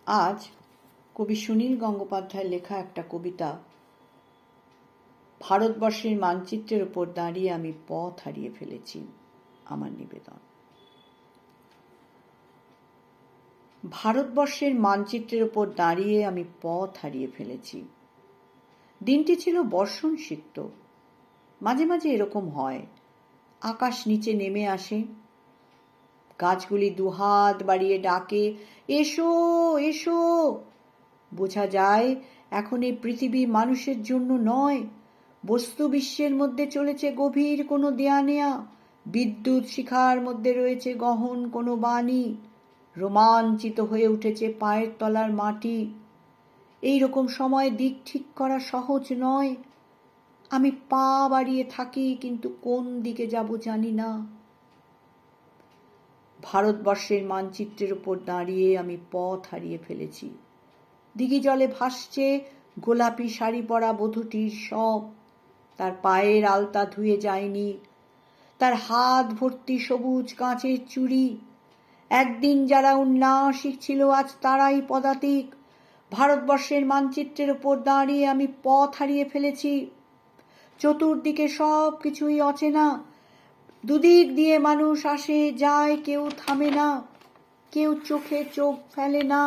আজ কবি সুনীল গঙ্গোপাধ্যায়ের লেখা একটা কবিতা, ভারতবর্ষের মানচিত্রের ওপর দাঁড়িয়ে আমি পথ হারিয়ে ফেলেছি, আমার নিবেদন। ভারতবর্ষের মানচিত্রের ওপর দাঁড়িয়ে আমি পথ হারিয়ে ফেলেছি। দিনটি ছিল বর্ষণসিক্ত। মাঝে মাঝে এরকম হয়, আকাশ নিচে নেমে আসে, গাছগুলি দুহাত বাড়িয়ে ডাকে, এসো এসো। বোঝা যায় এখন এই পৃথিবী মানুষের জন্য নয়, বস্তু বিশ্বের মধ্যে চলেছে গভীর কোনো দেয়া নেয়া, বিদ্যুৎ শিখার মধ্যে রয়েছে গহন কোনো বাণী, রোমাঞ্চিত হয়ে উঠেছে পায়ের তলার মাটি। এই রকম সময় দিক ঠিক করা সহজ নয়। আমি পা বাড়িয়ে থাকি, কিন্তু কোন দিকে যাব জানি না। ভারতবর্ষের মানচিত্রের উপর দাঁড়িয়ে আমি পথ হারিয়ে ফেলেছি। দিঘি জলে ভাসছে গোলাপি শাড়ি পরা বধূটির শব। তার পায়ের আলতা ধুয়ে যায়নি, তার হাত ভর্তি সবুজ কাঁচের চুড়ি। একদিন যারা উন্নাসিক ছিল আজ তারাই পদাতিক। ভারতবর্ষের মানচিত্রের উপর দাঁড়িয়ে আমি পথ হারিয়ে ফেলেছি। চতুর্দিকে সব কিছুই অচেনা। দুদিক দিয়ে মানুষ আসে যায়, কেউ থামে না, কেউ চোখে চোখ ফেলে না,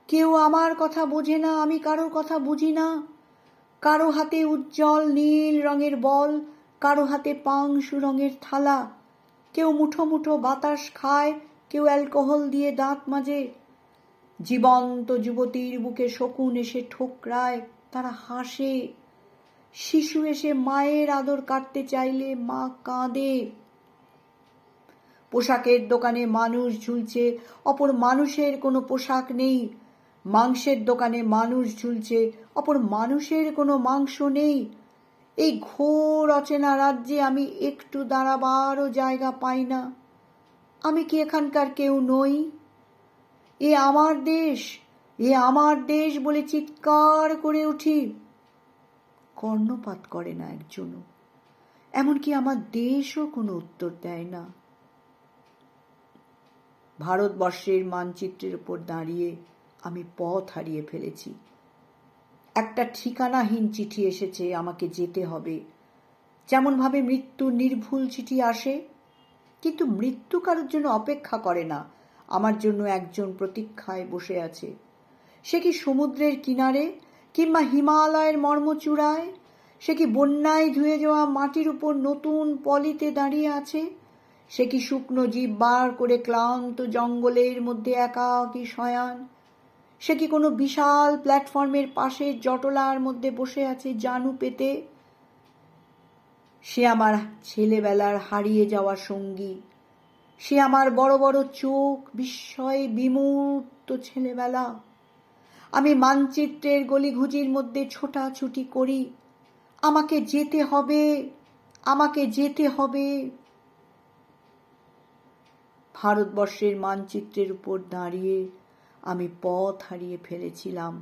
কেউ আমার কথা বোঝে না, আমি কারোর কথা বুঝি না। কারো হাতে উজ্জ্বল নীল রঙের বল, কারো হাতে পাংশু রঙের থালা। কেউ মুঠো মুঠো বাতাস খায়, কেউ অ্যালকোহল দিয়ে দাঁত মাজে। জীবন্ত যুবতীর বুকে শকুন এসে ঠোকরায়, তারা হাসে। শিশু এসে মায়ের আদর কাটতে চাইলে মা কাঁদে। পোশাকের দোকানে মানুষ ঝুলছে, অপর মানুষের কোনো পোশাক নেই। মাংসের দোকানে মানুষ ঝুলছে, অপর মানুষের কোনো মাংস নেই। এই ঘোর অচেনা রাজ্যে আমি একটু দাঁড়াবারও জায়গা পাই না। আমি কি এখানকার কেউ নই? এ আমার দেশ, এ আমার দেশ বলে চিৎকার করে উঠি। কর্ণপাত করে না একজনও, এমনকি আমার দেশও কোনো উত্তর দেয় না। ভারতবর্ষের মানচিত্রের উপর দাঁড়িয়ে আমি পথ হারিয়ে ফেলেছি। একটা ঠিকানাহীন চিঠি এসেছে, আমাকে যেতে হবে। যেমনভাবে মৃত্যুর নির্ভুল চিঠি আসে, কিন্তু মৃত্যু কারোর জন্য অপেক্ষা করে না, আমার জন্য একজন প্রতীক্ষায় বসে আছে। সে কি সমুদ্রের কিনারে, কিংবা হিমালয়ের মর্মচূড়ায়? সে কি বন্যায় ধুয়ে যাওয়া মাটির উপর নতুন পলিতে দাঁড়িয়ে আছে? সে কি শুকনো জীব বার করে ক্লান্ত জঙ্গলের মধ্যে একাকী শয়ান? সে কি কোনো বিশাল প্ল্যাটফর্মের পাশে জটলার মধ্যে বসে আছে জানু পেতে? সে আমার ছেলেবেলার হারিয়ে যাওয়া সঙ্গী, সে আমার বড় বড় চোখ, বিস্ময়ে বিমূর্ত ছেলেবেলা। আমি মানচিত্রের গলিঘুজির মধ্যে ছোটাছুটি করি। আমাকে যেতে হবে, আমাকে যেতে হবে। ভারতবর্ষের মানচিত্রের উপর দাঁড়িয়ে আমি পথ হারিয়ে ফেলেছিলাম।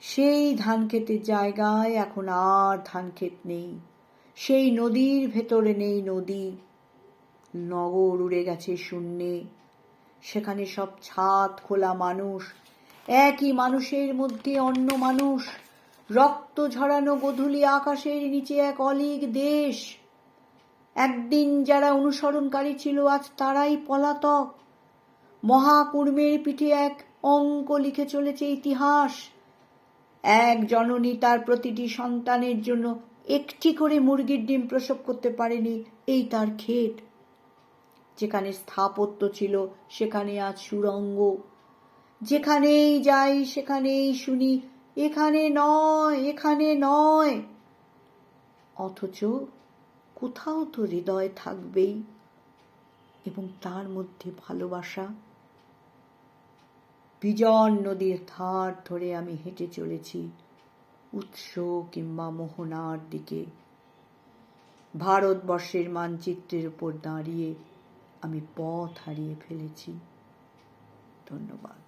সেই ধানক্ষেতের জায়গায় এখন আর ধানক্ষেত নেই, সেই নদীর ভেতরে নেই নদী। নগর উড়ে গেছে শূন্যে, সেখানে সব ছাদ খোলা মানুষ, একই মানুষের মধ্যে অন্য মানুষ। রক্ত ঝরানো গোধূলি আকাশের নিচে এক অলীক দেশ। একদিন যারা অনুসরণকারী ছিল আজ তারাই পলাতক। মহাকুর্মের পিঠে এক অঙ্ক লিখে চলেছে ইতিহাস। এক জননী তার প্রতিটি সন্তানের জন্য একটি করে মুরগির ডিম প্রসব করতে পারেনি, এই তার ক্ষেত। যেখানে স্থাপত্য ছিল সেখানে আজ সুড়ঙ্গ। যেখানেই যাই সেখানেই শুনি, এখানে নয়, এখানে নয়। অথচ কোথাও তো হৃদয় থাকবেই, এবং তার মধ্যে ভালোবাসা। বিজন নদীর ধার ধরে আমি হেঁটে চলেছি উৎস কিংবা মোহনার দিকে। ভারতবর্ষের মানচিত্রের উপর দাঁড়িয়ে আমি পথ হারিয়ে ফেলেছি। ধন্যবাদ।